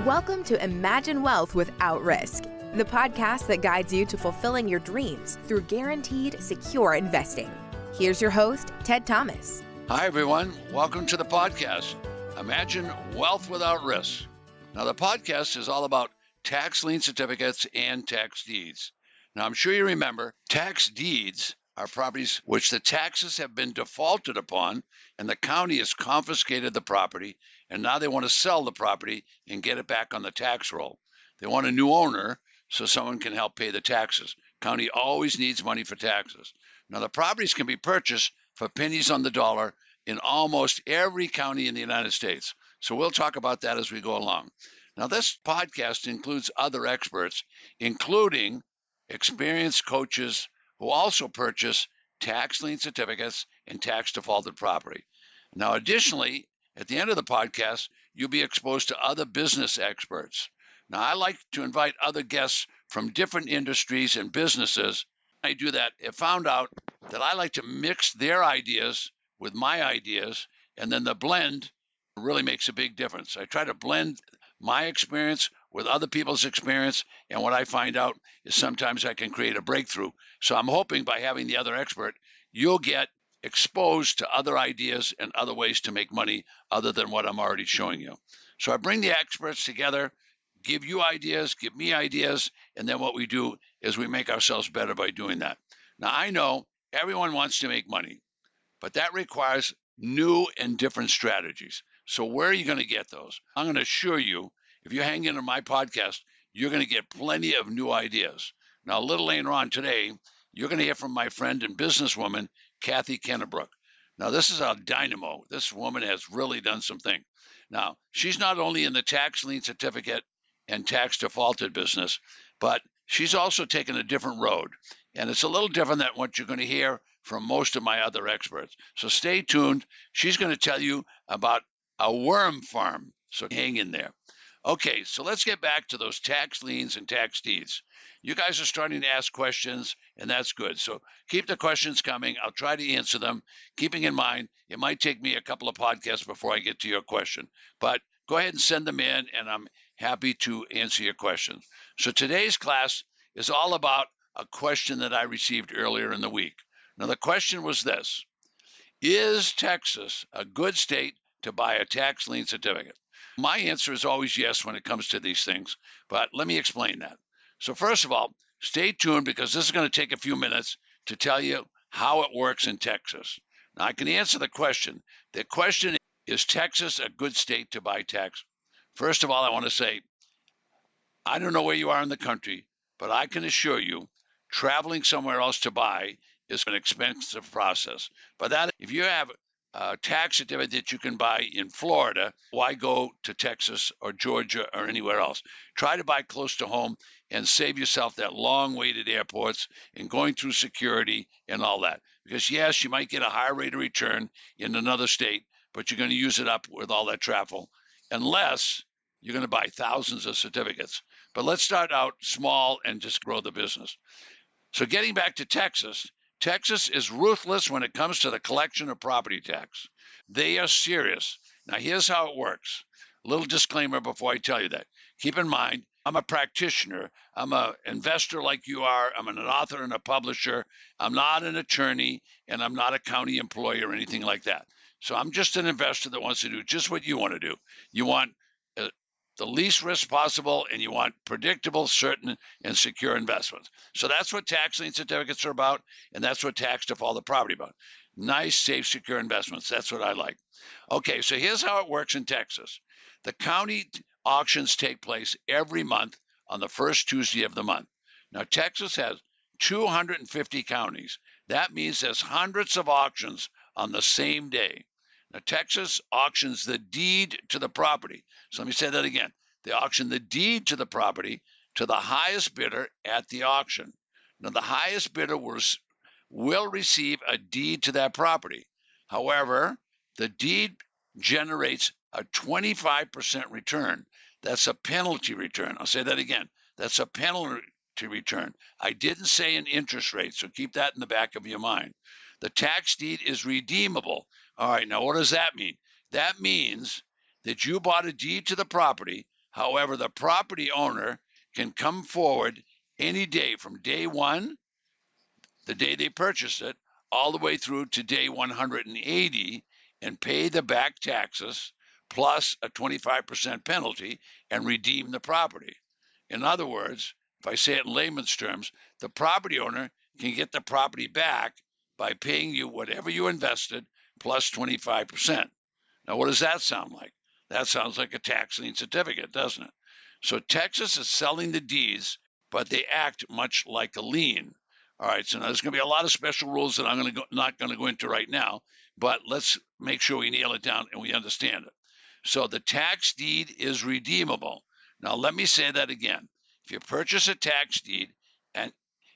Welcome to Imagine Wealth Without Risk, the podcast that guides you to fulfilling your dreams through guaranteed, secure investing. Here's your host, Ted Thomas. Hi, everyone. Welcome to the podcast, Imagine Wealth Without Risk. Now, the podcast is all about tax lien certificates and tax deeds. Now, I'm sure you remember, tax deeds are properties which the taxes have been defaulted upon, and the county has confiscated the property, and now they want to sell the property and get it back on the tax roll. They want a new owner so someone can help pay the taxes. County always needs money for taxes. Now, the properties can be purchased for pennies on the dollar in almost every county in the United States. So we'll talk about that as we go along. Now, this podcast includes other experts, including experienced coaches who also purchase tax lien certificates and tax defaulted property. Now, additionally, at the end of the podcast, you'll be exposed to other business experts. Now, I like to invite other guests from different industries and businesses. I do that. I found out that I like to mix their ideas with my ideas, and then the blend really makes a big difference. I try to blend my experience with other people's experience, and what I find out is sometimes I can create a breakthrough. So I'm hoping by having the other expert, you'll get exposed to other ideas and other ways to make money other than what I'm already showing you. So I bring the experts together, give you ideas, give me ideas, and then what we do is we make ourselves better by doing that. Now, I know everyone wants to make money, but that requires new and different strategies. So where are you going to get those? I'm going to assure you, if you hang in on my podcast, you're going to get plenty of new ideas. Now, a little later on today, you're going to hear from my friend and businesswoman, Kathy Kennebrook. Now, this is a dynamo. This woman has really done some things. Now, she's not only in the tax lien certificate and tax defaulted business, but she's also taken a different road. And it's a little different than what you're going to hear from most of my other experts. So stay tuned. She's going to tell you about a worm farm. So hang in there. Okay, so let's get back to those tax liens and tax deeds. You guys are starting to ask questions, and that's good. So keep the questions coming. I'll try to answer them, keeping in mind it might take me a couple of podcasts before I get to your question. But go ahead and send them in, and I'm happy to answer your questions. So today's class is all about a question that I received earlier in the week. Now, the question was this: is Texas a good state to buy a tax lien certificate? My answer is always yes when it comes to these things, but let me explain that. So first of all, stay tuned because this is going to take a few minutes to tell you how it works in Texas. Now, I can answer the question. The question is Texas a good state to buy tax? First of all, I want to say, I don't know where you are in the country, but I can assure you traveling somewhere else to buy is an expensive process. But that, if you have a tax certificate that you can buy in Florida, why go to Texas or Georgia or anywhere else? Try to buy close to home and save yourself that long wait at airports and going through security and all that. Because yes, you might get a higher rate of return in another state, but you're going to use it up with all that travel, unless you're going to buy thousands of certificates. But let's start out small and just grow the business. So getting back to Texas, Texas is ruthless when it comes to the collection of property tax. They are serious. Now, here's how it works. A little disclaimer before I tell you that. Keep in mind, I'm a practitioner. I'm an investor like you are. I'm an author and a publisher. I'm not an attorney, and I'm not a county employee or anything like that. So I'm just an investor that wants to do just what you want to do. You want the least risk possible, and you want predictable, certain, and secure investments. So that's what tax lien certificates are about, and that's what tax defaulted property about. Nice, safe, secure investments. That's what I like. Okay, so here's how it works in Texas. The county auctions take place every month on the first Tuesday of the month. Now, Texas has 250 counties. That means there's hundreds of auctions on the same day. Now, Texas auctions the deed to the property. So let me say that again. They auction the deed to the property to the highest bidder at the auction. Now, the highest bidder will receive a deed to that property. However, the deed generates a 25% return. That's a penalty return. I'll say that again. That's a penalty return. I didn't say an interest rate, so keep that in the back of your mind. The tax deed is redeemable. All right, now what does that mean? That means that you bought a deed to the property However, the property owner can come forward any day from day one, the day they purchased it, all the way through to day 180 and pay the back taxes plus a 25% penalty and redeem the property. In other words, if I say it in layman's terms, the property owner can get the property back by paying you whatever you invested plus 25%. Now, what does that sound like? That sounds like a tax lien certificate, doesn't it? So Texas is selling the deeds, but they act much like a lien. All right, so now there's going to be a lot of special rules that I'm not going to go into right now, but let's make sure we nail it down and we understand it. So the tax deed is redeemable. Now let me say that again. If you purchase a tax deed and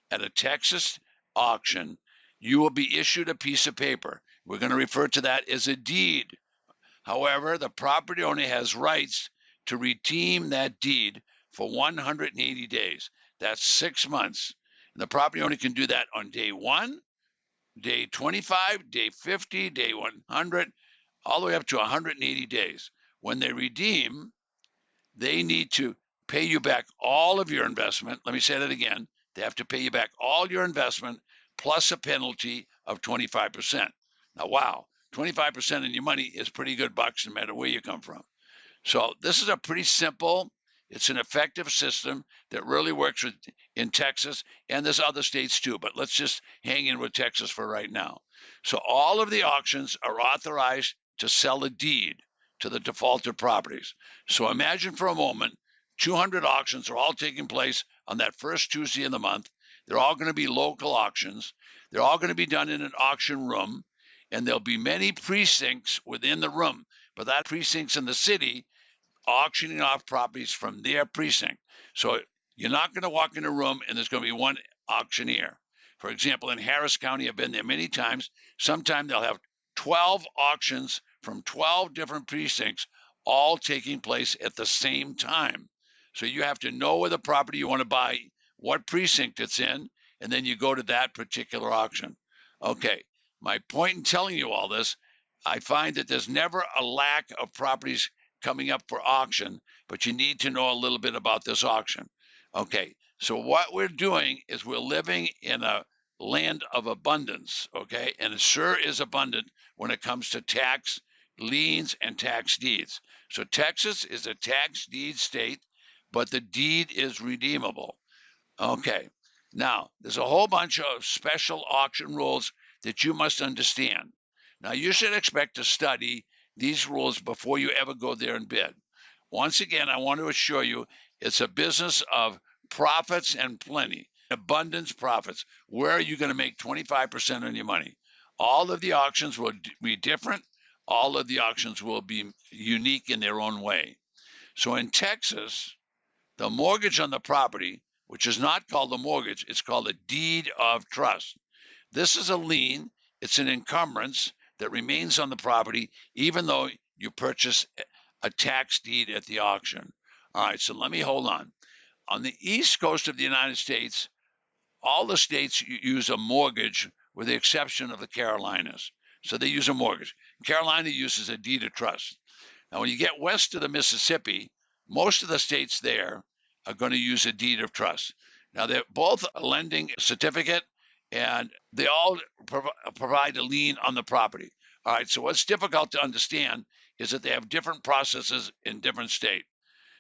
at a Texas auction, you will be issued a piece of paper. We're going to refer to that as a deed. However, the property owner has rights to redeem that deed for 180 days. That's 6 months. And the property owner can do that on day 1, day 25, day 50, day 100, all the way up to 180 days. When they redeem, they need to pay you back all of your investment. Let me say that again. They have to pay you back all your investment plus a penalty of 25%. Now, wow, 25% of your money is pretty good bucks no matter where you come from. So this is a pretty simple, it's an effective system that really works in Texas, and there's other states too, but let's just hang in with Texas for right now. So all of the auctions are authorized to sell a deed to the defaulted properties. So imagine for a moment, 200 auctions are all taking place on that first Tuesday of the month. They're all going to be local auctions. They're all going to be done in an auction room, and there'll be many precincts within the room, but that precincts in the city auctioning off properties from their precinct. So you're not going to walk in a room and there's going to be one auctioneer. For example, in Harris County, I've been there many times. Sometimes they'll have 12 auctions from 12 different precincts all taking place at the same time. So you have to know where the property you want to buy, what precinct it's in, and then you go to that particular auction. Okay, my point in telling you all this, I find that there's never a lack of properties coming up for auction, but you need to know a little bit about this auction. Okay, so what we're doing is we're living in a land of abundance, okay? And it sure is abundant when it comes to tax liens and tax deeds. So Texas is a tax deed state, but the deed is redeemable. Okay, now there's a whole bunch of special auction rules that you must understand. Now you should expect to study these rules before you ever go there and bid. Once again, I want to assure you it's a business of profits and plenty, abundance profits. Where are you going to make 25% on your money? All of the auctions will be different. All of the auctions will be unique in their own way. So in Texas, the mortgage on the property, which is not called a mortgage, it's called a deed of trust. This is a lien. It's an encumbrance that remains on the property, even though you purchase a tax deed at the auction. All right, so let me hold on. On the east coast of the United States, all the states use a mortgage with the exception of the Carolinas. So they use a mortgage. Carolina uses a deed of trust. Now, when you get west of the Mississippi, most of the states there are going to use a deed of trust. Now, they're both a lending certificate, and they all provide a lien on the property. All right, so what's difficult to understand is that they have different processes in different states.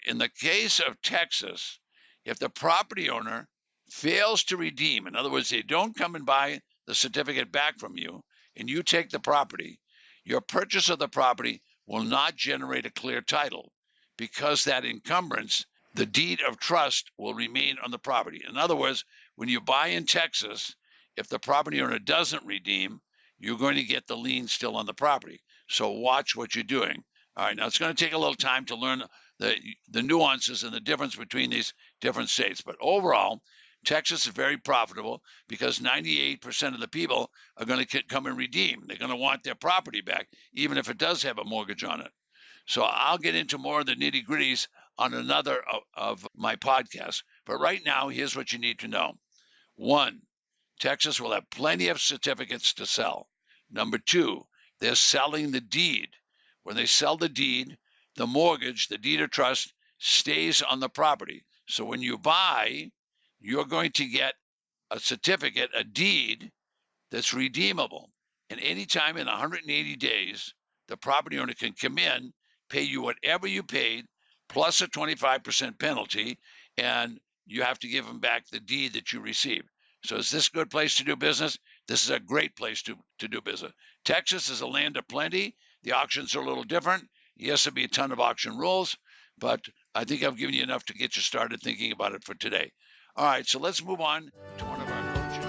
In the case of Texas, if the property owner fails to redeem, in other words, they don't come and buy the certificate back from you, and you take the property, your purchase of the property will not generate a clear title because that encumbrance, the deed of trust, will remain on the property. In other words, when you buy in Texas, if the property owner doesn't redeem, you're going to get the lien still on the property. So watch what you're doing. All right, now it's going to take a little time to learn the nuances and the difference between these different states. But overall, Texas is very profitable because 98% of the people are going to come and redeem. They're going to want their property back, even if it does have a mortgage on it. So I'll get into more of the nitty gritties on another of my podcasts. But right now, here's what you need to know. 1, Texas will have plenty of certificates to sell. Number 2, they're selling the deed. When they sell the deed, the mortgage, the deed of trust, stays on the property. So when you buy, you're going to get a certificate, a deed that's redeemable. And anytime in 180 days, the property owner can come in, pay you whatever you paid, plus a 25% penalty, and you have to give them back the deed that you received. So is this a good place to do business? This is a great place to do business. Texas is a land of plenty. The auctions are a little different. Yes, there'll be a ton of auction rules, but I think I've given you enough to get you started thinking about it for today. All right, so let's move on to one of our coaches.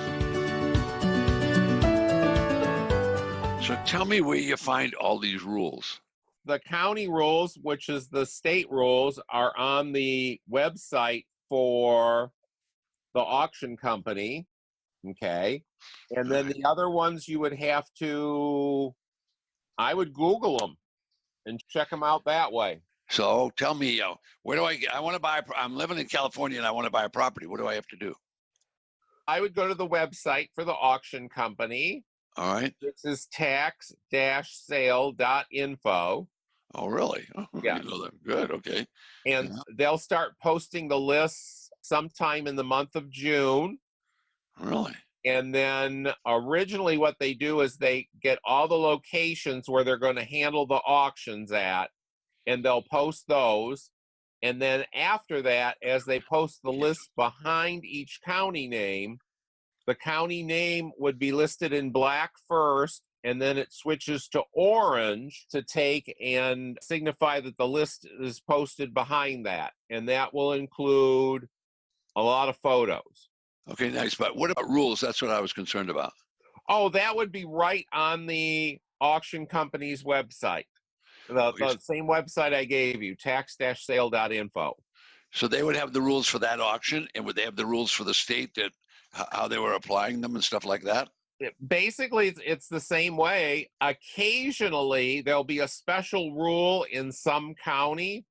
So tell me where you find all these rules. The county rules, which is the state rules, are on the website for the auction company. Okay. And then the other ones you would have to, I would Google them and check them out that way. So tell me, where do I want to buy, I'm living in California and I want to buy a property. What do I have to do? I would go to the website for the auction company. All right. This is tax-sale.info. Oh, really? Oh, yeah. Good. Okay. And they'll start posting the lists sometime in the month of June. Really? And then originally what they do is they get all the locations where they're going to handle the auctions at, and they'll post those. And then after that, as they post the list behind each county name, the county name would be listed in black first, and then it switches to orange to take and signify that the list is posted behind that. And that will include a lot of photos. Okay, nice. But what about rules? That's what I was concerned about. Oh, that would be right on the auction company's website. The same website I gave you, tax-sale.info. So they would have the rules for that auction, and would they have the rules for the state, that how they were applying them and stuff like that? Basically, it's the same way. Occasionally, there'll be a special rule in some county,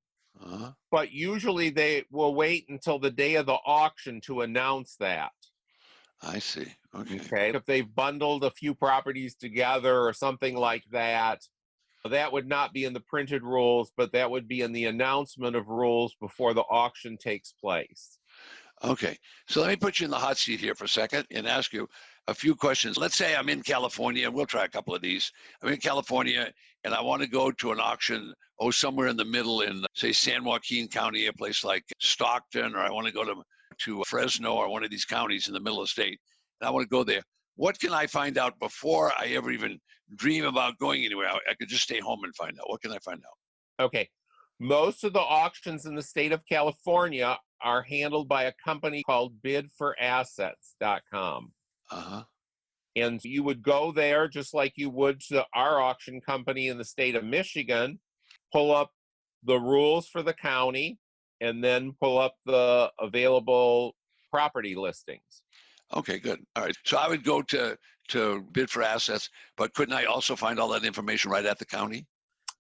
but usually they will wait until the day of the auction to announce that. I see. Okay. If they've bundled a few properties together or something like that, that would not be in the printed rules, but that would be in the announcement of rules before the auction takes place. Okay, so let me put you in the hot seat here for a second and ask you a few questions. Let's say I'm in California, and we'll try a couple of these. I'm in California, and I want to go to an auction, somewhere in the middle in, say, San Joaquin County, a place like Stockton, or I want to go to Fresno or one of these counties in the middle of the state, and I want to go there. What can I find out before I ever even dream about going anywhere? I could just stay home and find out. What can I find out? Okay. Most of the auctions in the state of California are handled by a company called bidforassets.com. And you would go there just like you would to our auction company in the state of Michigan, pull up the rules for the county, and then pull up the available property listings. Okay, good. All right. So I would go to Bid for Assets, but couldn't I also find all that information right at the county?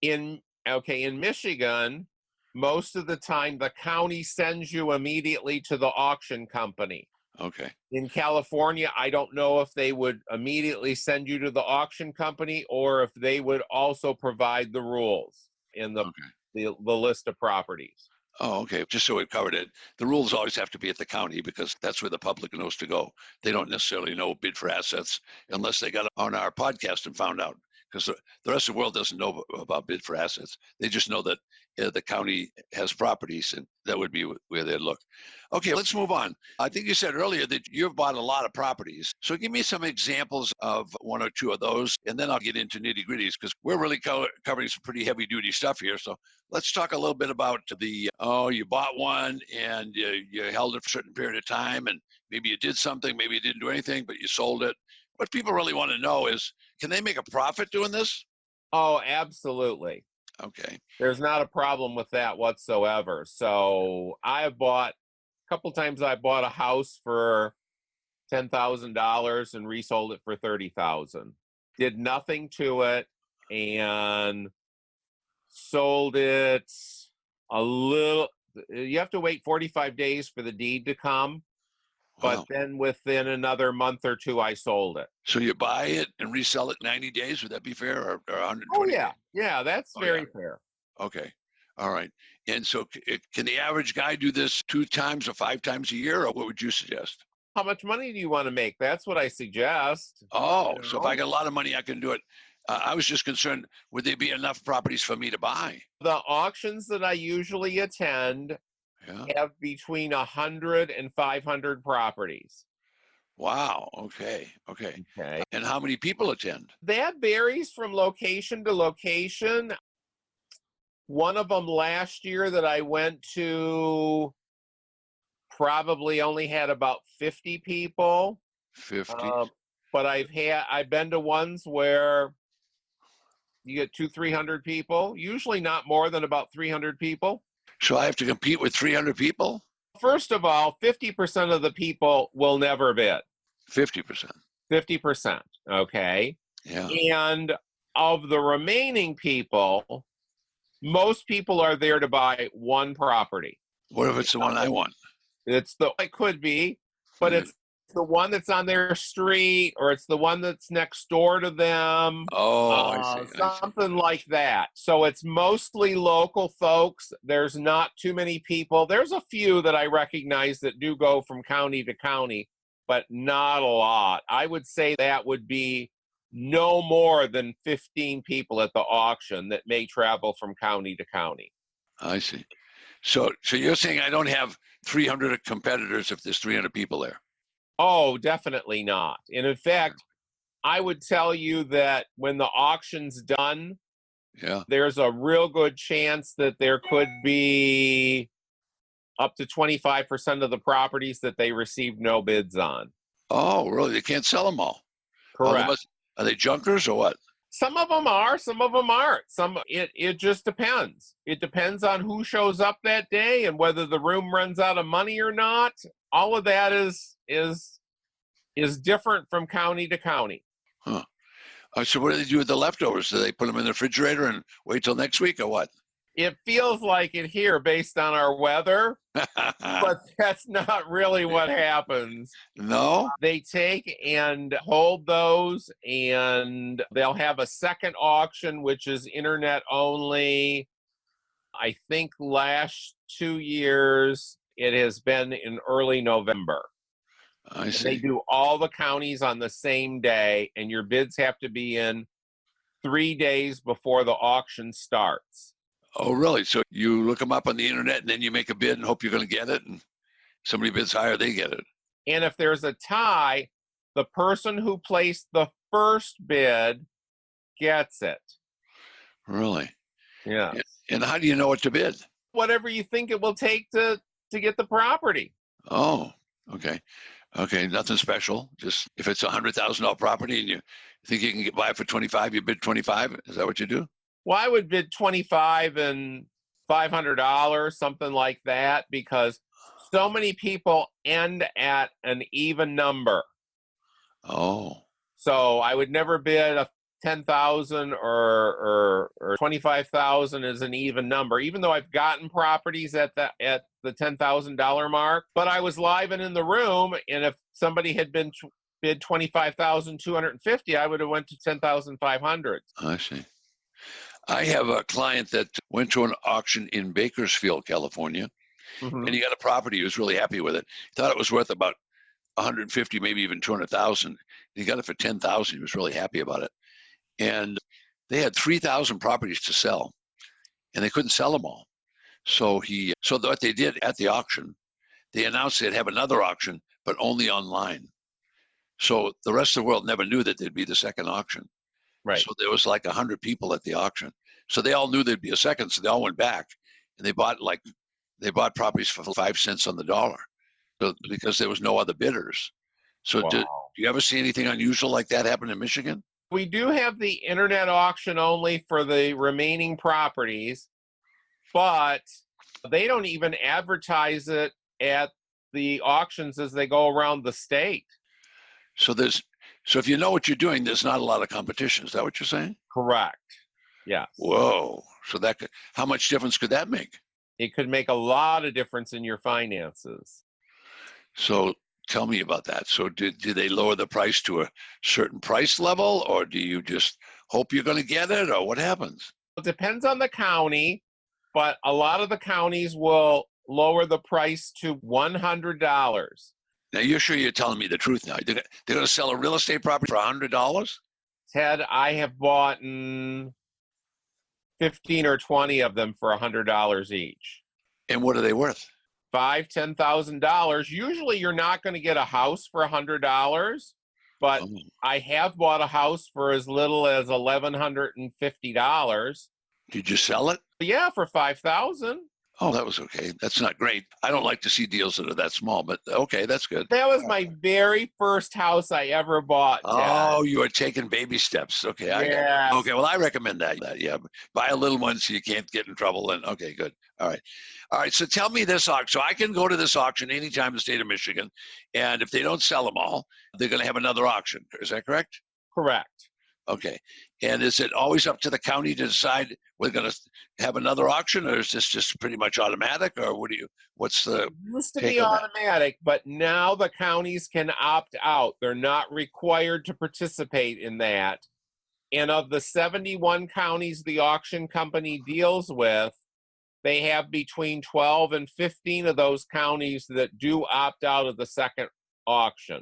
In Michigan, most of the time the county sends you immediately to the auction company. Okay. In California, I don't know if they would immediately send you to the auction company or if they would also provide the rules in the list of properties. Oh, okay. Just so we covered it. The rules always have to be at the county because that's where the public knows to go. They don't necessarily know Bid for Assets unless they got on our podcast and found out, because the rest of the world doesn't know about Bid for Assets. They just know that the county has properties, and that would be where they'd look. Okay, let's move on. I think you said earlier that you've bought a lot of properties. So give me some examples of one or two of those, and then I'll get into nitty-gritties, because we're really covering some pretty heavy-duty stuff here. So let's talk a little bit about you bought one, and you held it for a certain period of time, and maybe you did something, maybe you didn't do anything, but you sold it. What people really want to know is, can they make a profit doing this? Oh, absolutely. Okay. There's not a problem with that whatsoever. So a couple times I bought a house for $10,000 and resold it for $30,000. Did nothing to it and sold it a little. You have to wait 45 days for the deed to come. But then within another month or two, I sold it. So you buy it and resell it 90 days? Would that be fair, or 120? Oh, yeah. Yeah, that's very fair. Okay. All right. And so can the average guy do this 2 times or 5 times a year, or what would you suggest? How much money do you want to make? That's what I suggest. Oh, You so if know? I got a lot of money, I can do it. I was just concerned, would there be enough properties for me to buy? The auctions that I usually attend Yeah. have between 100 and 500 properties. Wow. Okay. Okay. Okay. And how many people attend? That varies from location to location. One of them last year that I went to probably only had about 50 people. 50. But I've been to ones where you get 300 people, usually not more than about 300 people. So I have to compete with 300 people? First of all, 50% of the people will never bid. 50%. 50%. Okay. Yeah. And of the remaining people, most people are there to buy one property. What if it's the one I want? It could be, but Yeah. it's the one that's on their street, or it's the one that's next door to them. Oh, I see. Something like that. So it's mostly local folks. There's not too many people. There's a few that I recognize that do go from county to county, but not a lot. I would say that would be no more than 15 people at the auction that may travel from county to county. I see. So you're saying I don't have 300 competitors if there's 300 people there? Oh, definitely not. And in fact, I would tell you that when the auction's done, Yeah. there's a real good chance that there could be up to 25% of the properties that they received no bids on. Oh, really? They can't sell them all? Correct. Are they junkers or what? Some of them are, some of them aren't. It just depends. It depends on who shows up that day and whether the room runs out of money or not. All of that is different from county to county. Huh. So what do they do with the leftovers? Do they put them in the refrigerator and wait till next week or what? It feels like it here based on our weather, but that's not really what happens. No? They take and hold those, and they'll have a second auction, which is internet only. I think last 2 years, it has been in early November. I And see. they do all the counties on the same day, and your bids have to be in 3 days before the auction starts. Oh, really? So you look them up on the internet and then you make a bid and hope you're going to get it, and somebody bids higher, they get it. And if there's a tie, the person who placed the first bid gets it. Really? Yeah. And how do you know what to bid? Whatever you think it will take to get the property. Oh, okay. Okay, nothing special. Just if it's $100,000 property and you think you can buy it for 25, you bid 25. Is that what you do? Well, I would bid $25 and $500, something like that, because so many people end at an even number. Oh. So I would never bid a 10,000 or 25,000 as an even number, even though I've gotten properties at the $10,000 mark. But I was live and in the room, and if somebody had bid 25,250, I would have went to 10,500. I see. I have a client that went to an auction in Bakersfield, California, and he got a property. He was really happy with it. He thought it was worth about 150, maybe even 200,000. He got it for 10,000. He was really happy about it. And they had 3,000 properties to sell, and they couldn't sell them all. So what they did at the auction, they announced they'd have another auction, but only online. So the rest of the world never knew that there'd be the second auction. Right. So there was like 100 people at the auction. So they all knew there'd be a second. So they all went back and they bought properties for 5 cents on the dollar, because there was no other bidders. So Wow. do you ever see anything unusual like that happen in Michigan? We do have the internet auction only for the remaining properties, but they don't even advertise it at the auctions as they go around the state. So if you know what you're doing, there's not a lot of competition. Is that what you're saying? Correct. Yes. Whoa. So how much difference could that make? It could make a lot of difference in your finances. So tell me about that. So do they lower the price to a certain price level, or do you just hope you're going to get it, or what happens? It depends on the county. but a lot of the counties will lower the price to $100. Now, you're sure you're telling me the truth now? They're going to sell a real estate property for $100? Ted, I have bought 15 or 20 of them for $100 each. And what are they worth? $10,000. Usually you're not going to get a house for $100, but I have bought a house for as little as $1,150. Did you sell it? Yeah, for $5,000. Oh, that was okay. That's not great. I don't like to see deals that are that small, but okay, that's good. That was my very first house I ever bought, Ted. Oh, you are taking baby steps. Okay, yes. Okay, well, I recommend that. Yeah, buy a little one so you can't get in trouble. And okay, good. All right. So tell me this auction. So I can go to this auction anytime in the state of Michigan, and if they don't sell them all, they're going to have another auction. Is that correct? Correct. Okay. And is it always up to the county to decide we're going to have another auction, or is this just pretty much automatic, or what's the It used to be automatic, but now the counties can opt out. They're not required to participate in that. And of the 71 counties the auction company deals with, they have between 12 and 15 of those counties that do opt out of the second auction.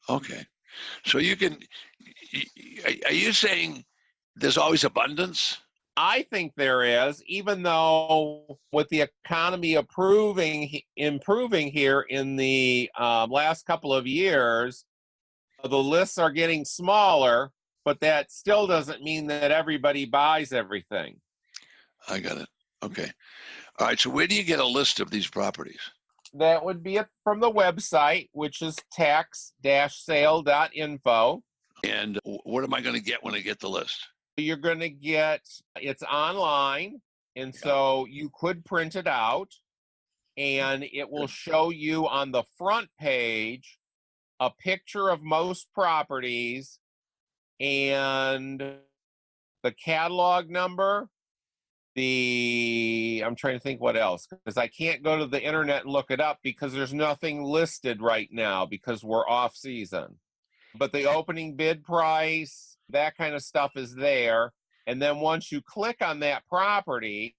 Okay. So are you saying there's always abundance? I think there is, even though with the economy improving here in the last couple of years, the lists are getting smaller, but that still doesn't mean that everybody buys everything. I got it. Okay. All right. So where do you get a list of these properties? That would be from the website, which is tax-sale.info. And what am I going to get when I get the list? You're going to get, it's online, and so you could print it out, and it will show you on the front page a picture of most properties and the catalog number, I'm trying to think what else, because I can't go to the internet and look it up because there's nothing listed right now because we're off season. But the opening bid price, that kind of stuff is there. And then once you click on that property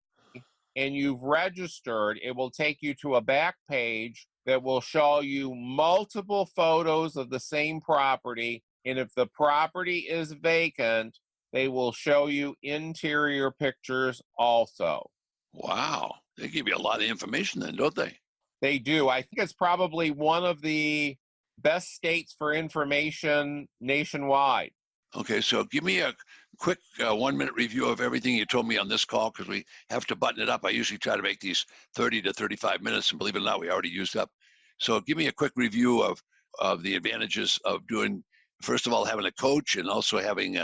and you've registered, it will take you to a back page that will show you multiple photos of the same property. And if the property is vacant, they will show you interior pictures also. Wow. They give you a lot of information then, don't they? They do. I think it's probably one of the best states for information nationwide. Okay, so give me a quick 1-minute review of everything you told me on this call, because we have to button it up. I usually try to make these 30 to 35 minutes, and believe it or not, we already used up. So give me a quick review of the advantages of doing, first of all, having a coach, and also having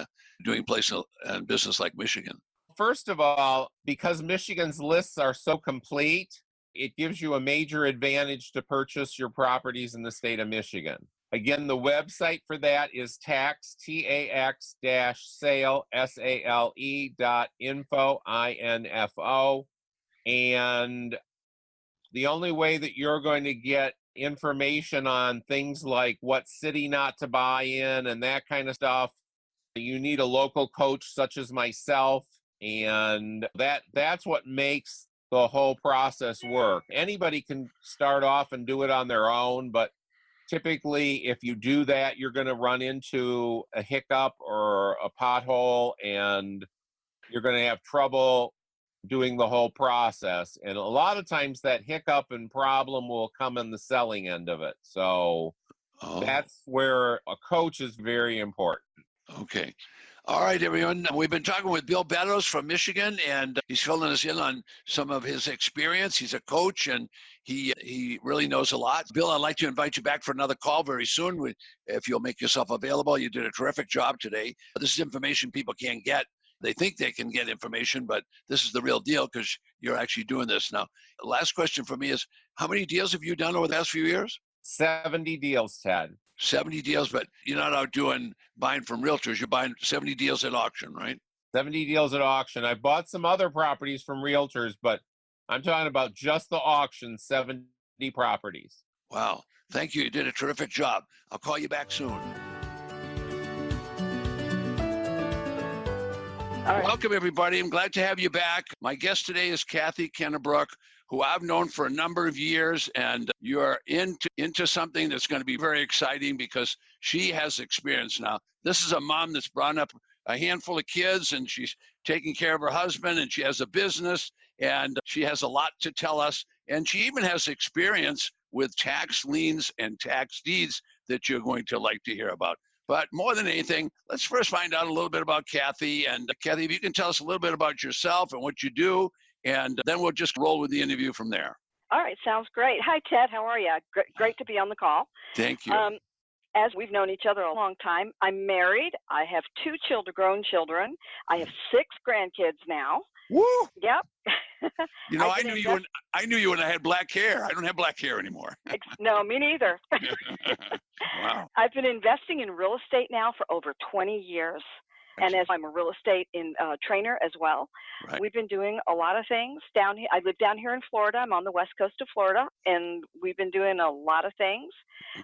doing place and business like Michigan. First of all, because Michigan's lists are so complete, it gives you a major advantage to purchase your properties in the state of Michigan. Again, the website for that is tax-sale, SALE.info, INFO. And the only way that you're going to get information on things like what city not to buy in and that kind of stuff, you need a local coach such as myself, and that's what makes the whole process work. Anybody can start off and do it on their own, but typically if you do that, you're going to run into a hiccup or a pothole, and you're going to have trouble doing the whole process. And a lot of times that hiccup and problem will come in the selling end of it. So that's where a coach is very important. Okay. All right, everyone. We've been talking with Bill Beddoes from Michigan, and he's filling us in on some of his experience. He's a coach, and he really knows a lot. Bill, I'd like to invite you back for another call very soon if you'll make yourself available. You did a terrific job today. This is information people can't get. They think they can get information, but this is the real deal because you're actually doing this. Now, the last question for me is, how many deals have you done over the last few years? 70 deals, Ted. 70 deals, but you're not out buying from realtors. You're buying 70 deals at auction, right? 70 deals at auction. I bought some other properties from realtors, but I'm talking about just the auction, 70 properties. Wow. Thank you. You did a terrific job. I'll call you back soon. All right. Welcome, everybody. I'm glad to have you back. My guest today is Kathy Kennebrook, who I've known for a number of years, and you're into something that's going to be very exciting because she has experience now. This is a mom that's brought up a handful of kids, and she's taking care of her husband, and she has a business, and she has a lot to tell us. And she even has experience with tax liens and tax deeds that you're going to like to hear about. But more than anything, let's first find out a little bit about Kathy. And Kathy, if you can tell us a little bit about yourself and what you do, and then we'll just roll with the interview from there. All right. Sounds great. Hi, Ted. How are you? Great to be on the call. Thank you. As we've known each other a long time, I'm married. I have 2 grown children. I have 6 grandkids now. Woo! Yep. You know, I knew you when I had black hair. I don't have black hair anymore. No, me neither. Wow. I've been investing in real estate now for over 20 years. And as I'm a real estate trainer as well, Right. We've been doing a lot of things down here. I live down here in Florida. I'm on the west coast of Florida, and we've been doing a lot of things.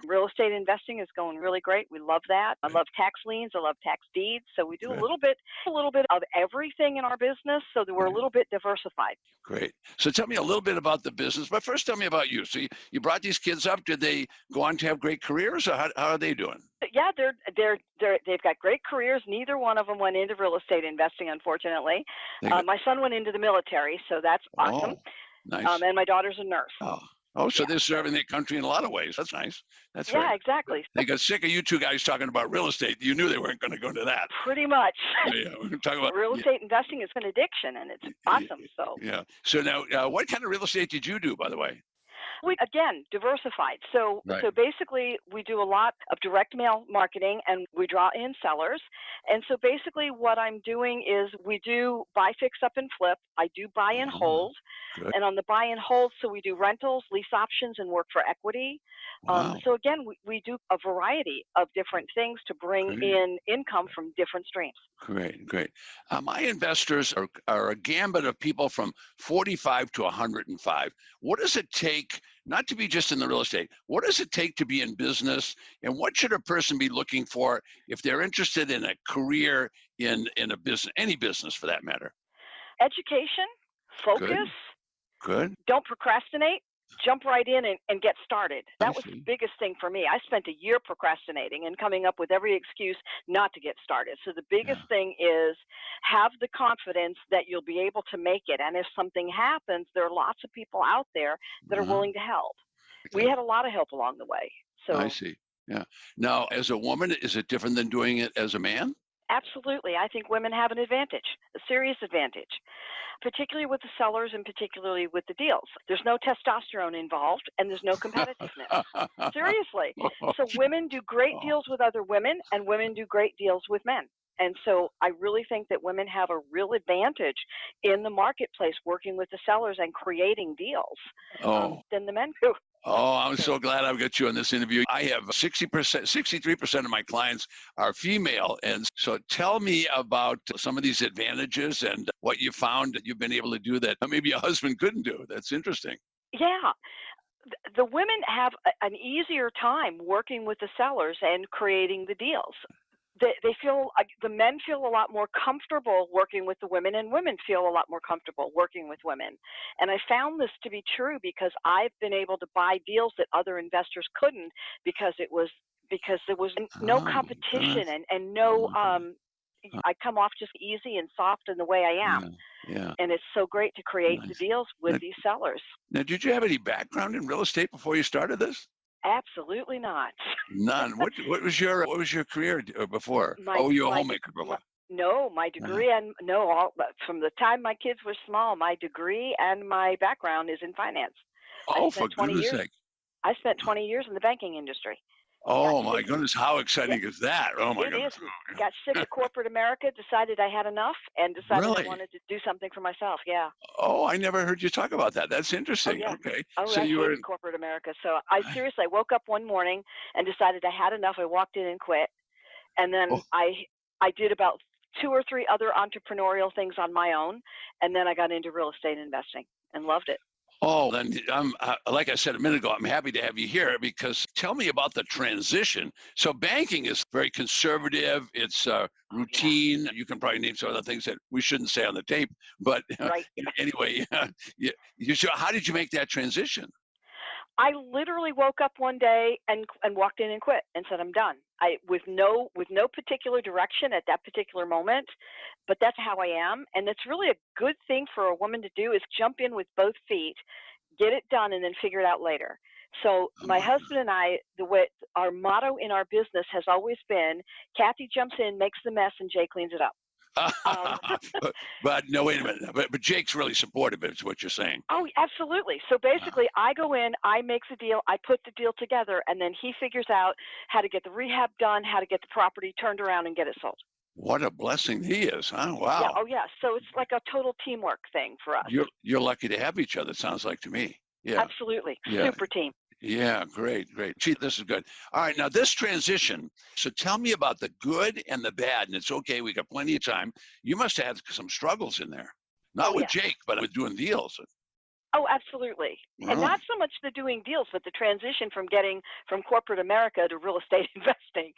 Real estate investing is going really great. We love that. I love tax liens. I love tax deeds. So we do a little bit of everything in our business, so that we're a little bit diversified. Great. So tell me a little bit about the business, but first tell me about you. So you brought these kids up. Did they go on to have great careers, or how are they doing? Yeah, they've got great careers. Neither one of them went into real estate investing, unfortunately. My son went into the military, so that's awesome. Nice. And my daughter's a nurse. So they're serving their country in a lot of ways. That's nice. That's right. Yeah, exactly. They got sick of you two guys talking about real estate. You knew they weren't going to go into that. Pretty much. Yeah, we're going to talk about real estate investing is an addiction, and it's awesome. So yeah. So now, what kind of real estate did you do, by the way? We, again, diversified. So basically, we do a lot of direct mail marketing, and we draw in sellers. And so basically what I'm doing is we do buy, fix, up, and flip. I do buy and hold. Good. And on the buy and hold, so we do rentals, lease options, and work for equity. Wow. So again, we do a variety of different things to bring in income from different streams. Great. My investors are a gambit of people from 45 to 105. What does it take, not to be just in the real estate, what does it take to be in business, and what should a person be looking for if they're interested in a career in a business, any business for that matter? Education, focus. Good. Don't procrastinate. Jump right in and get started. That was the biggest thing for me. I spent a year procrastinating and coming up with every excuse not to get started. So the biggest thing is have the confidence that you'll be able to make it. And if something happens, there are lots of people out there that are willing to help. We had a lot of help along the way. So I see. Yeah. Now, as a woman, is it different than doing it as a man? Absolutely. I think women have an advantage, a serious advantage, particularly with the sellers and particularly with the deals. There's no testosterone involved, and there's no competitiveness. Seriously. So women do great deals with other women, and women do great deals with men. And so I really think that women have a real advantage in the marketplace working with the sellers and creating deals than the men do. Oh, I'm so glad I've got you on this interview. I have 63% of my clients are female. And so tell me about some of these advantages and what you found that you've been able to do that maybe your husband couldn't do. That's interesting. Yeah. The women have an easier time working with the sellers and creating the deals. They feel, the men feel a lot more comfortable working with the women, and women feel a lot more comfortable working with women. And I found this to be true because I've been able to buy deals that other investors couldn't because there was no competition and no I come off just easy and soft in the way I am. Yeah. And it's so great to create the deals with these sellers. Now, did you have any background in real estate before you started this? Absolutely not. None. What was your career before? You were a homemaker before. No, my degree from the time my kids were small, my degree and my background is in finance. Oh, for goodness sake! I spent 20 years in the banking industry. Oh my goodness, how exciting is that? Oh my goodness. Got sick of corporate America, decided I had enough, and decided I wanted to do something for myself. Yeah. Oh, I never heard you talk about that. That's interesting. Okay. So you were in corporate America. So I woke up one morning and decided I had enough. I walked in and quit. And then I did about 2 or 3 other entrepreneurial things on my own, and then I got into real estate investing and loved it. Oh, then I'm like I said a minute ago, I'm happy to have you here because tell me about the transition. So banking is very conservative. It's Yeah, routine. You can probably name some other things that we shouldn't say on the tape, but right. anyway, how did you make that transition? I literally woke up one day and walked in and quit and said I'm done. I with no particular direction at that particular moment, but that's how I am, and it's really a good thing for a woman to do is jump in with both feet, get it done, and then figure it out later. So Oh my my husband and I, the way our motto in our business has always been, Kathy jumps in, makes the mess, and Jay cleans it up. Um, but no, wait a minute. But Jake's really supportive. Is what you're saying. Oh, absolutely. So basically, I go in, I make the deal, I put the deal together, and then he figures out how to get the rehab done, how to get the property turned around and get it sold. What a blessing he is, huh? Yeah. Wow. Oh, yeah. So it's like a total teamwork thing for us. You're lucky to have each other. Sounds like to me. Yeah. Absolutely. Yeah. Super team. Yeah, great. Gee, this is good. All right, now this transition. So tell me about the good and the bad. And it's okay, we got plenty of time. You must have had some struggles in there. Not Oh, with yes. Jake, but with doing deals. Oh, absolutely. And Really? not so much the doing deals, but the transition from getting from corporate America to real estate investing.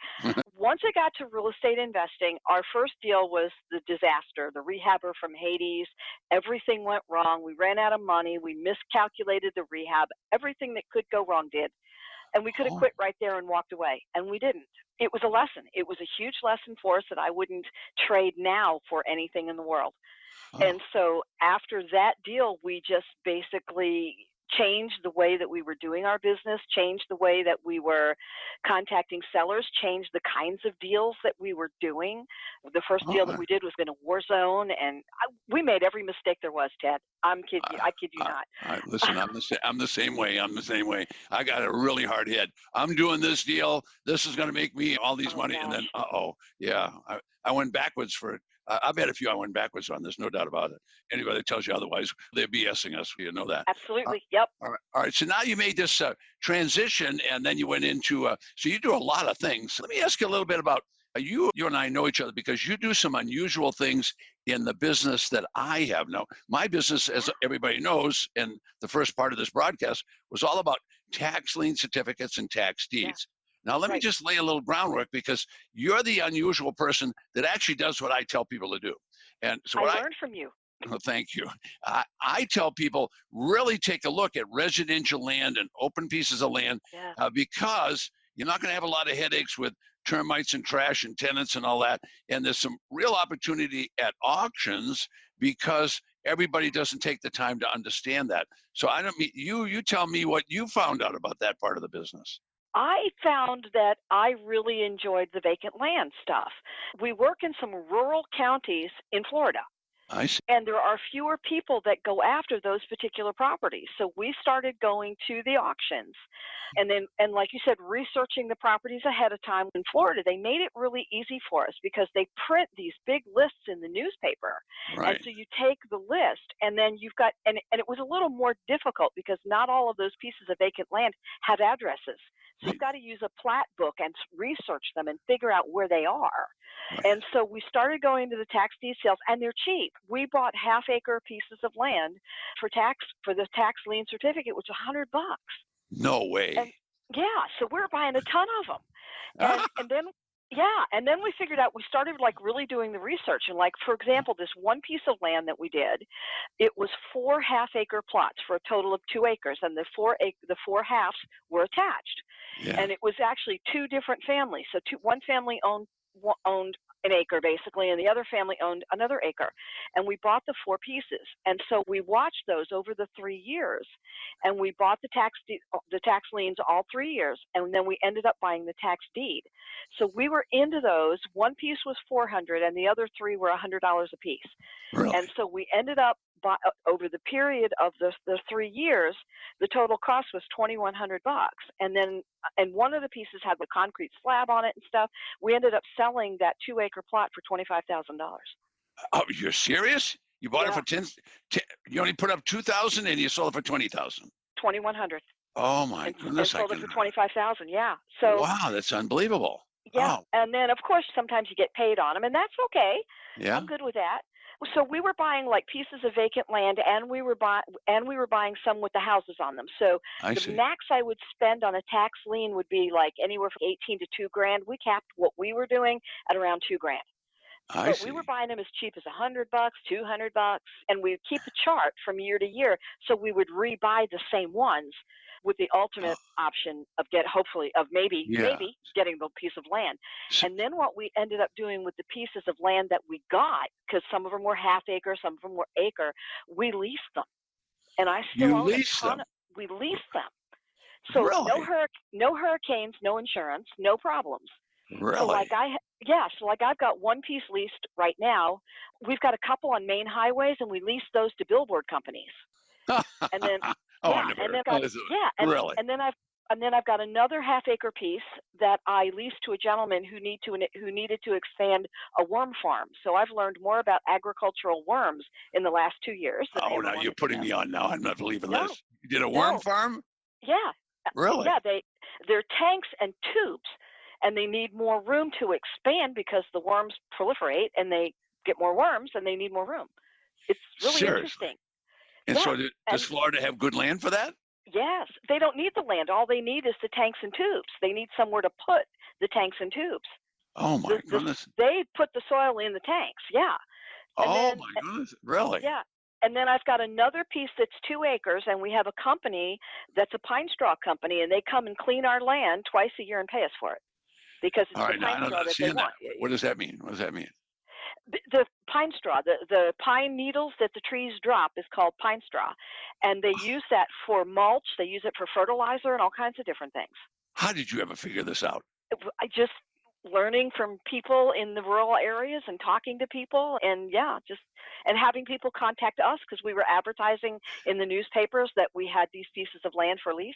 Once I got to real estate investing, our first deal was the disaster, the rehabber from Hades. Everything went wrong. We ran out of money. We miscalculated the rehab. Everything that could go wrong did. And we could have Oh, quit right there and walked away. And we didn't. It was a lesson. It was a huge lesson for us that I wouldn't trade now for anything in the world. oh, And so after that deal, we just basically changed the way that we were doing our business, changed the way that we were contacting sellers, changed the kinds of deals that we were doing. The first deal that oh, we did was in a war zone, and we made every mistake there was, Ted. I kid you not. listen, I'm the same way. I'm the same way. I got a really hard hit. I'm doing this deal. This is going to make me all these Oh, money. And then, gosh. yeah, I went backwards for it. I've had a few I went backwards on. There's no doubt about it. Anybody that tells you otherwise, they're BSing us. You know that. Absolutely. Yep. All right. All right. So now you made this transition, and then you went into. So you do a lot of things. Let me ask you a little bit about you. You and I know each other because you do some unusual things in the business that I have. Now, my business, as everybody knows, and the first part of this broadcast was all about tax lien certificates and tax Yeah. deeds. Now, let me Right. just lay a little groundwork because you're the unusual person that actually does what I tell people to do. And so I what learned from you. Oh, thank you. I tell people really take a look at residential land and open pieces of land Yeah. because you're not going to have a lot of headaches with termites and trash and tenants and all that. And there's some real opportunity at auctions because everybody doesn't take the time to understand that. So I don't mean you tell me what you found out about that part of the business. I found that I really enjoyed the vacant land stuff. We work in some rural counties in Florida, I see. and there are fewer people that go after those particular properties. So we started going to the auctions and then, and like you said, researching the properties ahead of time. In Florida, they made it really easy for us because they print these big lists in the newspaper. And Right. so you take the list and then you've got, and it was a little more difficult because not all of those pieces of vacant land have addresses. So you've got to use a plat book and research them and figure out where they are. Right. And so we started going to the tax deed sales, and they're cheap. We bought half-acre pieces of land for the tax lien certificate, which was $100. No way. And yeah, so we're buying a ton of them. And then we figured out, we started like really doing the research. And like, for example, this one piece of land that we did, it was 4 half-acre plots for a total of 2 acres, and the four halves were attached. Yeah. And it was actually 2 different families. So one family owned an acre basically, and the other family owned another acre. And we bought the 4 pieces. And so we watched those over the 3 years, and we bought the tax liens all 3 years, and then we ended up buying the tax deed. So we were into those. One piece was $400, and the other 3 were $100 a piece. Really? And so we ended up over the period of the 3 years, the total cost was $2,100. And one of the pieces had the concrete slab on it and stuff. We ended up selling that 2-acre plot for $25,000. Oh, you're serious? You bought it Yeah. for 10, you only put up 2,000 and you sold it for 20,000. $2,100. Oh my And goodness. sold it for $25,000. Yeah. So Wow, that's unbelievable. yeah. Oh, And then of course sometimes you get paid on them, and that's okay. yeah. I'm good with that. So we were buying like pieces of vacant land, and we were buying some with the houses on them. So I the see. max I would spend on a tax lien would be like anywhere from 18 to $2,000. We capped what we were doing at around $2,000. I But we see. were buying them as cheap as $100, $200, and we'd keep a chart from year to year, so we would rebuy the same ones with the ultimate option of maybe Yeah. getting the piece of land. So And then what we ended up doing with the pieces of land that we got, because some of them were half acre, some of them were acre, we leased them. And I still you own a lease ton them. we leased them. So Really? no hurricanes, no insurance, no problems. So Really? I've got one piece leased right now. We've got a couple on main highways, and we lease those to billboard companies. And then I never heard of this. Really? and then I've got another half-acre piece that I leased to a gentleman who needed to expand a worm farm. So I've learned more about agricultural worms in the last 2 years than I Oh, ever now you're wanted to putting know. me on now. I'm not believing No, this. You did a worm no. farm? Yeah. Really? Yeah, they're tanks and tubes, and they need more room to expand because the worms proliferate and they get more worms and they need more room. It's really Seriously? interesting. And so Yeah, does Florida have good land for that? yes, they don't need the land. All they need is the tanks and tubes. They need somewhere to put the tanks and tubes. Oh my goodness. They put the soil in the tanks, yeah. And Oh then, my goodness. Really? yeah. And then I've got another piece that's 2 acres, and we have a company that's a pine straw company, and they come and clean our land twice a year and pay us for it because it's All the right, now I pine don't straw that they understand that. want. What does that mean? What does that mean? The pine straw, the pine needles that the trees drop is called pine straw, and they use that for mulch. They use it for fertilizer and all kinds of different things. How did you ever figure this out? I just learning from people in the rural areas and talking to people, and and having people contact us because we were advertising in the newspapers that we had these pieces of land for lease.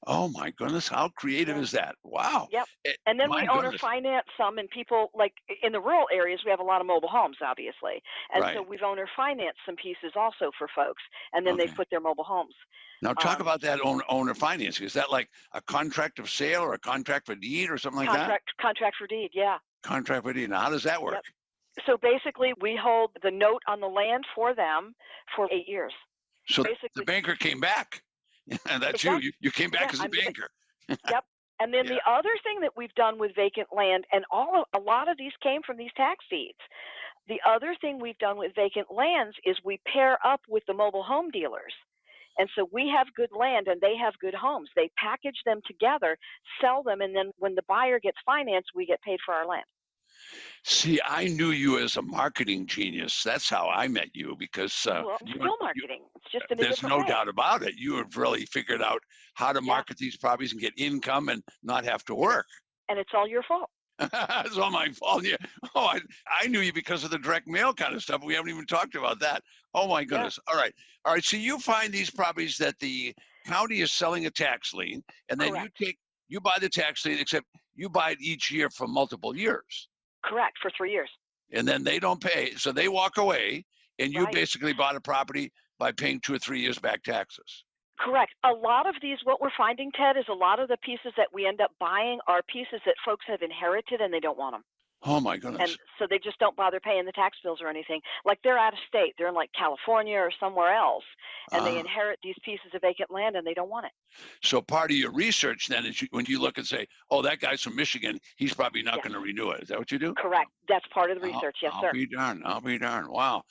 Oh my goodness, how creative Yeah. is that? Wow. Yep. And then My we owner goodness. finance some, and people like in the rural areas, we have a lot of mobile homes, obviously. And so Right. we've owner financed some pieces also for folks, and then Okay. they put their mobile homes. Now talk Um, about that owner financing. Is that like a contract of sale or a contract for deed or something like that? contract for deed, yeah. Contract for deed. Now how does that work? Yep. So basically, we hold the note on the land for them for 8 years. So the Basically, banker came back. And that's exactly. you. You came back Yeah, as a I'm the banker. Yep. And then Yeah. the other thing that we've done with vacant land, and a lot of these came from these tax deeds. The other thing we've done with vacant lands is we pair up with the mobile home dealers. And so we have good land and they have good homes. They package them together, sell them, and then when the buyer gets financed, we get paid for our land. See, I knew you as a marketing genius. That's how I met you because Well, it's still marketing. It's just in a there's different no way. doubt about it. You have really figured out how to market these properties and get income and not have to work. And it's all your fault. It's all my fault. Yeah. Oh, I knew you because of the direct mail kind of stuff. We haven't even talked about that. Oh my goodness. Yeah. All right. So you find these properties that the county is selling a tax lien, and then Correct. you buy the tax lien, except you buy it each year for multiple years. Correct, for 3 years. And then they don't pay, so they walk away, and you Right. basically bought a property by paying 2 or 3 years back taxes. Correct. A lot of these, what we're finding, Ted, is a lot of the pieces that we end up buying are pieces that folks have inherited and they don't want them. Oh my goodness. And so they just don't bother paying the tax bills or anything. Like they're out of state. They're in like California or somewhere else. And they inherit these pieces of vacant land and they don't want it. So part of your research then is when you look and say, oh, that guy's from Michigan, he's probably not going to renew it. Is that what you do? Correct. That's part of the research. Yes, sir. I'll be darned. Wow.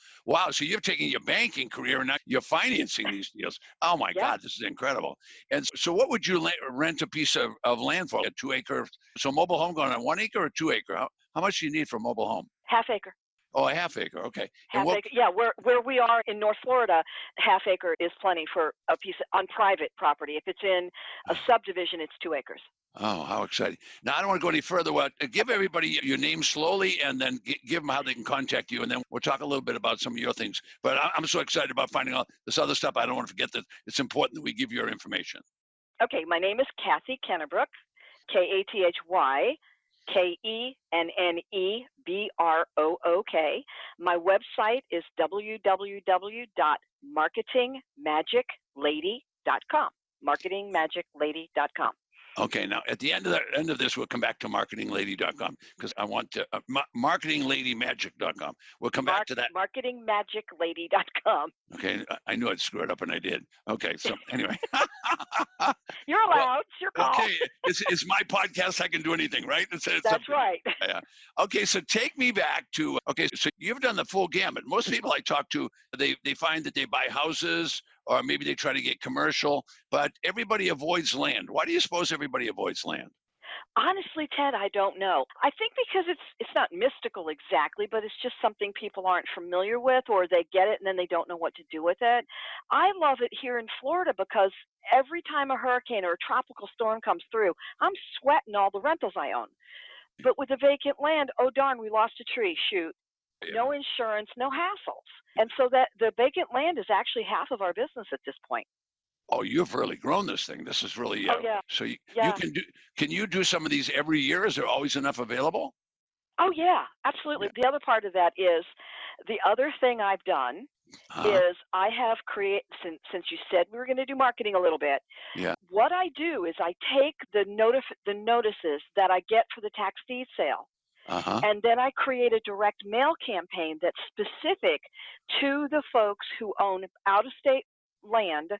So you've taken your banking career and now you're financing these deals. Oh my God, this is incredible. And so what would you rent a piece of land for? A 2 acre? So mobile home going on 1 acre or 2 acre? How much do you need for a mobile home? Half acre. Oh, a half acre. Okay. Half acre. Yeah, where we are in North Florida, half acre is plenty for a piece on private property. If it's in a subdivision, it's 2 acres. Oh, how exciting. Now, I don't want to go any further. Give everybody your name slowly and then give them how they can contact you. And then we'll talk a little bit about some of your things. But I'm so excited about finding out this other stuff. I don't want to forget that it's important that we give your information. Okay. My name is Kathy Kennebrook, Kathy Kennebrook. My website is www.marketingmagiclady.com. Marketingmagiclady.com. Okay, now at the end of this, we'll come back to marketinglady.com because I want to marketingladymagic.com. We'll come back to that. Marketingmagiclady.com. Okay, I knew I'd screw it up, and I did. Okay, so anyway. You're allowed. It's your call. Okay, it's my podcast. I can do anything, right? That's right. Yeah. Okay, so take me back to, okay, so you've done the full gamut. Most people I talk to, they find that they buy houses or maybe they try to get commercial, but everybody avoids land. Why do you suppose everybody avoids land? Honestly, Ted, I don't know. I think because it's not mystical exactly, but it's just something people aren't familiar with, or they get it and then they don't know what to do with it. I love it here in Florida because every time a hurricane or a tropical storm comes through, I'm sweating all the rentals I own. But with the vacant land, oh darn, we lost a tree, shoot. No insurance, no hassles. And so that the vacant land is actually half of our business at this point. Oh, you've really grown this thing. This is really, Oh, yeah. so you Yeah. can you do some of these every year? Is there always enough available? Oh, yeah, absolutely. Yeah. The other part of that is the other thing I've done is I have created, since you said we were going to do marketing a little bit, Yeah. what I do is I take the notices that I get for the tax deed sale, and then I create a direct mail campaign that's specific to the folks who own out-of-state land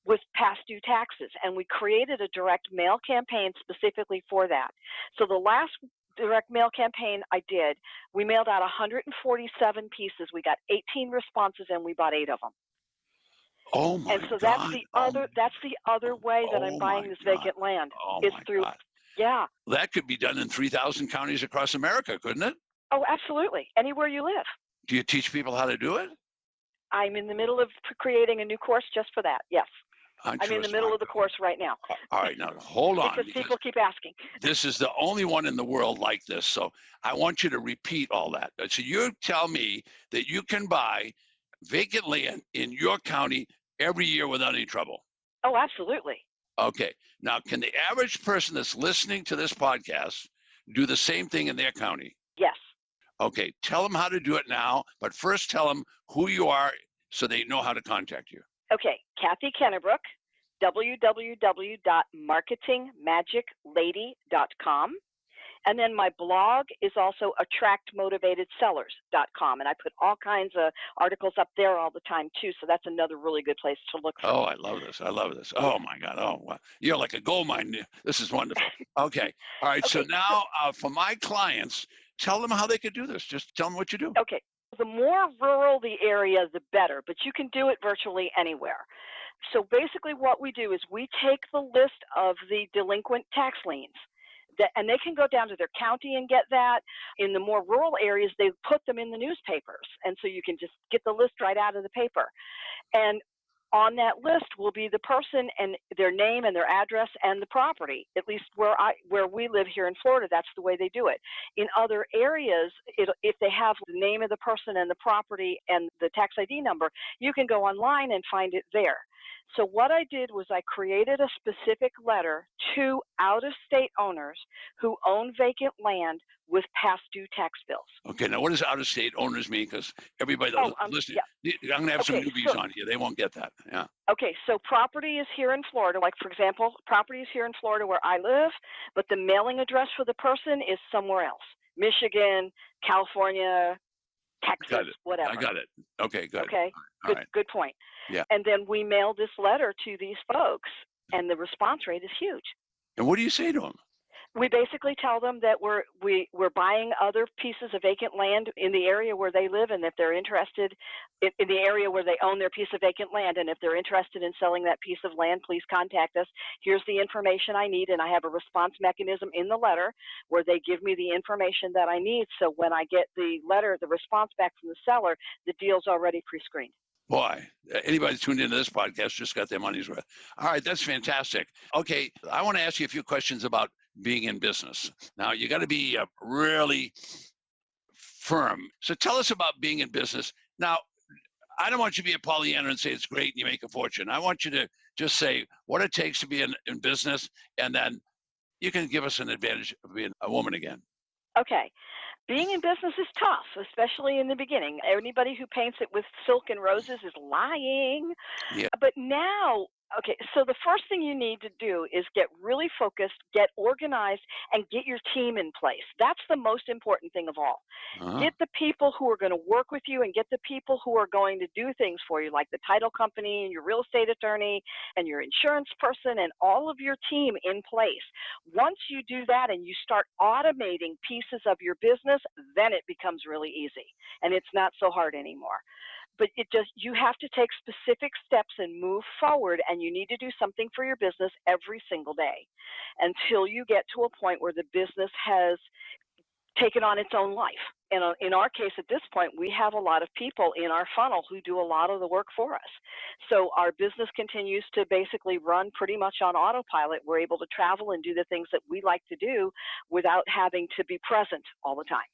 with past due taxes. And we created a direct mail campaign specifically for that. So the last direct mail campaign I did, we mailed out 147 pieces. We got 18 responses and we bought 8 of them. Oh my God. And so that's the other way that I'm buying this vacant land. Oh is my through God. Yeah. That could be done in 3,000 counties across America, couldn't it? Oh, absolutely. Anywhere you live. Do you teach people how to do it? I'm in the middle of creating a new course just for that. Yes. I'm in the middle of the course right now. All right, now hold on. Because people keep asking. This is the only one in the world like this. So I want you to repeat all that. So you tell me that you can buy vacant land in your county every year without any trouble. Oh, absolutely. Okay. Now, can the average person that's listening to this podcast do the same thing in their county? Yes. Okay. Tell them how to do it now, but first tell them who you are so they know how to contact you. Okay, Kathy Kennebrook, www.marketingmagiclady.com. And then my blog is also attractmotivatedsellers.com. And I put all kinds of articles up there all the time, too. So that's another really good place to look for. Oh, I love this. I love this. Oh, my God. Oh, wow. You're like a gold mine. This is wonderful. Okay. All right. Okay. So now for my clients, tell them how they could do this. Just tell them what you do. Okay. The more rural the area, the better, but you can do it virtually anywhere. So basically what we do is we take the list of the delinquent tax liens, and they can go down to their county and get that. In the more rural areas, they put them in the newspapers, and so you can just get the list right out of the paper. And on that list will be the person and their name and their address and the property. At least where we live here in Florida, that's the way they do it. In other areas, if they have the name of the person and the property and the tax ID number, you can go online and find it there. So what I did was I created a specific letter to out-of-state owners who own vacant land with past due tax bills. Okay, now what does out-of-state owners mean? Because everybody listening, I'm going to have some newbies on here. They won't get that. Yeah. Okay, so property is here in Florida. Like, for example, property is here in Florida where I live, but the mailing address for the person is somewhere else. Michigan, California, Texas, whatever. I got it. Okay, good. Okay, All right. Good point. Yeah. And then we mail this letter to these folks, and the response rate is huge. And what do you say to them? We basically tell them that we're buying other pieces of vacant land in the area where they live, and if they're interested in the area where they own their piece of vacant land, and if they're interested in selling that piece of land, please contact us. Here's the information I need, and I have a response mechanism in the letter where they give me the information that I need. So when I get the letter, the response back from the seller, the deal's already pre-screened. Boy, anybody tuned into this podcast just got their money's worth. All right, that's fantastic. Okay, I want to ask you a few questions about being in business. Now, you got to be really firm. So tell us about being in business. Now, I don't want you to be a Pollyanna and say it's great and you make a fortune. I want you to just say what it takes to be in business, and then you can give us an advantage of being a woman again. Okay. Being in business is tough, especially in the beginning. Anybody who paints it with silk and roses is lying. Yeah. But now Okay, so the first thing you need to do is get really focused, get organized, and get your team in place. That's the most important thing of all. Uh-huh. Get the people who are going to work with you and get the people who are going to do things for you, like the title company and your real estate attorney and your insurance person and all of your team in place. Once you do that and you start automating pieces of your business, then it becomes really easy and it's not so hard anymore. But you have to take specific steps and move forward, and you need to do something for your business every single day until you get to a point where the business has taken on its own life. And in our case, at this point, we have a lot of people in our funnel who do a lot of the work for us. So our business continues to basically run pretty much on autopilot. We're able to travel and do the things that we like to do without having to be present all the time.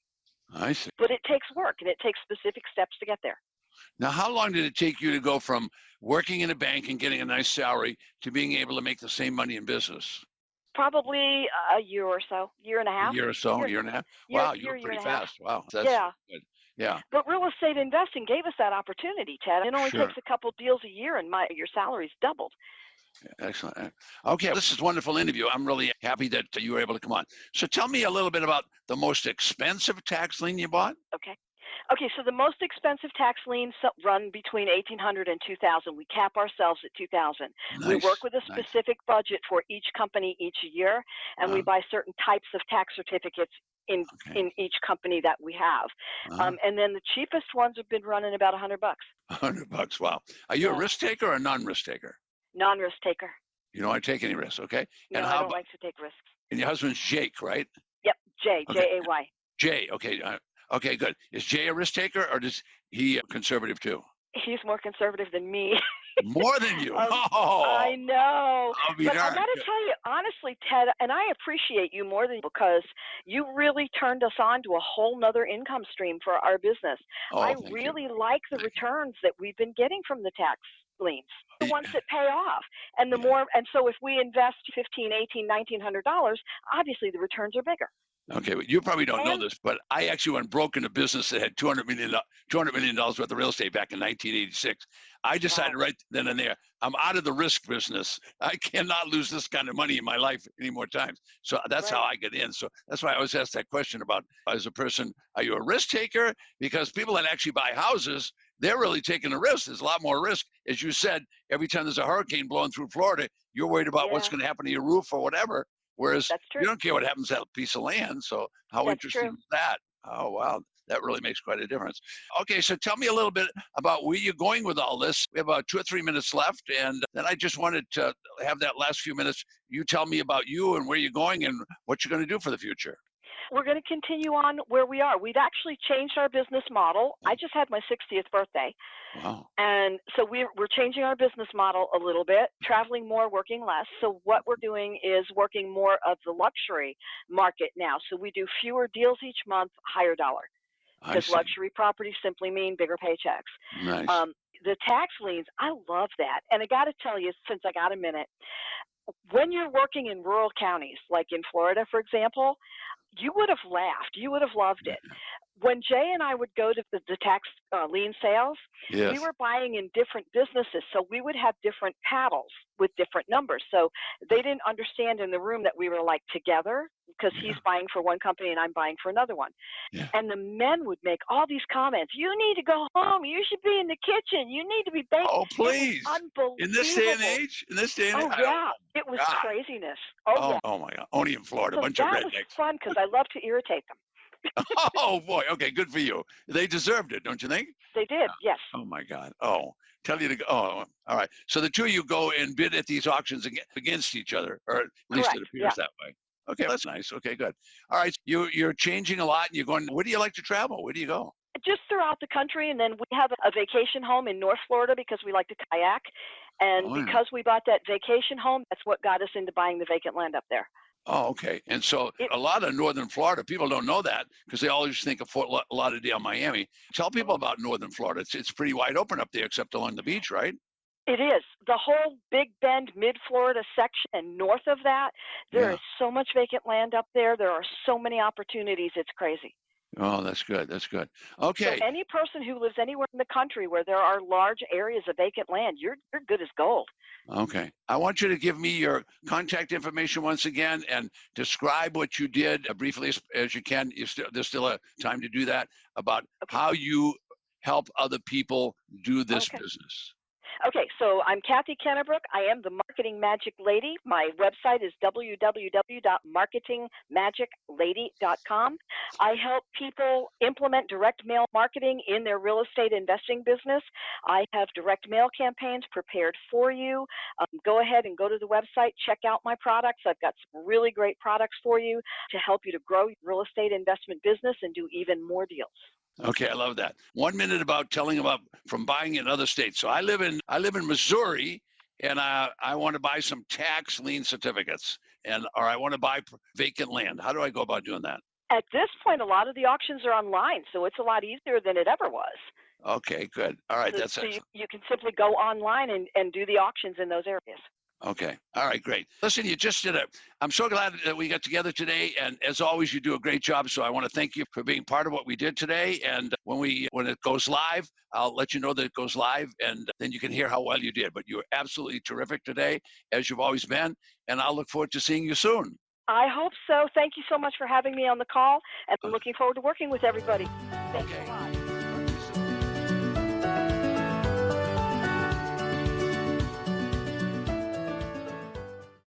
I see. But it takes work, and it takes specific steps to get there. Now, how long did it take you to go from working in a bank and getting a nice salary to being able to make the same money in business? Probably a year or so, year and a half. A year or so, year and a half? Wow, you were Year pretty and a half. fast. Wow, that's Yeah. good. Yeah, But real estate investing gave us that opportunity, Ted. It only sure. takes a couple deals a year and your salary's doubled. Excellent. Okay, this is a wonderful interview. I'm really happy that you were able to come on. So tell me a little bit about the most expensive tax lien you bought. Okay, so the most expensive tax liens run between $1,800 and $2,000. We cap ourselves at $2,000. We Nice, work with a nice. specific budget for each company each year, and we buy certain types of tax certificates in each company that we have. And then the cheapest ones have been running about $100. $100, wow. Are you a risk taker or a non-risk taker? Non-risk taker. You don't want to take any risks, okay? No, And I don't like to take risks. And your husband's Jake, right? Yep, Okay. Jay. Jay, okay. Okay, good. Is Jay a risk taker or is he conservative too? He's more conservative than me. More than you? I know. I'll be But I darned. got to tell you, honestly, Ted, and I appreciate you more than because you really turned us on to a whole nother income stream for our business. I Thank you. really like the returns that we've been getting from the tax liens, the ones Yeah. that pay off. And so if we invest $1,500, $1,800, $1,900, obviously the returns are bigger. Okay, well, you probably don't know this, but I actually went broke in a business that had $200 million worth of real estate back in 1986. I decided right then and there, I'm out of the risk business. I cannot lose this kind of money in my life any more times. So that's how I get in. So that's why I always ask that question about, as a person, are you a risk taker? Because people that actually buy houses, they're really taking a risk. There's a lot more risk. As you said, every time there's a hurricane blowing through Florida, you're worried about what's going to happen to your roof or whatever. Whereas you don't care what happens to that piece of land. So how interesting is that? Oh, wow. That really makes quite a difference. Okay, so tell me a little bit about where you're going with all this. We have about 2 or 3 minutes left. And then I just wanted to have that last few minutes. You tell me about you and where you're going and what you're going to do for the future. We're going to continue on where we are. We've actually changed our business model. I just had my 60th birthday. Wow. And so we're changing our business model a little bit, traveling more, working less. So what we're doing is working more of the luxury market now. So we do fewer deals each month, higher dollar. Because luxury properties simply mean bigger paychecks. Nice. The tax liens, I love that. And I got to tell you, since I got a minute, when you're working in rural counties, like in Florida, for example, you would have laughed. You would have loved it. When Jay and I would go to the tax lien sales, we were buying in different businesses. So we would have different paddles with different numbers. So they didn't understand in the room that we were like together because he's buying for one company and I'm buying for another one. Yeah. And the men would make all these comments. You need to go home. You should be in the kitchen. You need to be baking. Oh, please. Unbelievable. In this day and age? Oh, yeah. It was craziness. Oh, oh, my God. Only in Florida. So a bunch of rednecks. That was fun because I love to irritate them. Oh, boy. Okay, good for you. They deserved it, don't you think? They did, yes. Oh, my God. Oh, tell you to go. Oh, all right. So the two of you go and bid at these auctions against each other, or at least it appears that way. Okay, that's nice. Okay, good. All right. You're changing a lot and you're going, where do you like to travel? Where do you go? Just throughout the country, and then we have a vacation home in North Florida because we like to kayak. And because we bought that vacation home, that's what got us into buying the vacant land up there. Oh, okay. And so a lot of northern Florida, people don't know that because they always think of Fort Lauderdale, Miami. Tell people about northern Florida. It's pretty wide open up there except along the beach, right? It is. The whole Big Bend, mid-Florida section and north of that, there is so much vacant land up there. There are so many opportunities. It's crazy. Oh, that's good. That's good. So Okay. any person who lives anywhere in the country where there are large areas of vacant land, you're good as gold. Okay. I want you to give me your contact information once again and describe what you did briefly as you can. There's still a time to do that, about Okay. how you help other people do this Okay. business. Okay, so I'm Kathy Kennebrook. I am the Marketing Magic Lady. My website is www.marketingmagiclady.com. I help people implement direct mail marketing in their real estate investing business. I have direct mail campaigns prepared for you. Go ahead and go to the website, check out my products. I've got some really great products for you to help you to grow your real estate investment business and do even more deals. Okay, I love that. 1 minute about telling about from buying in other states. So I live in Missouri, and I want to buy some tax lien certificates, or I want to buy vacant land. How do I go about doing that? At this point, a lot of the auctions are online, so it's a lot easier than it ever was. Okay, good. All right, that's So excellent. you can simply go online and do the auctions in those areas. Okay. All right, great. Listen, you just did I'm so glad that we got together today. And as always, you do a great job. So I want to thank you for being part of what we did today. And when it goes live, I'll let you know that it goes live, and then you can hear how well you did. But you were absolutely terrific today, as you've always been. And I'll look forward to seeing you soon. I hope so. Thank you so much for having me on the call, and I'm looking forward to working with everybody. Thank you a lot.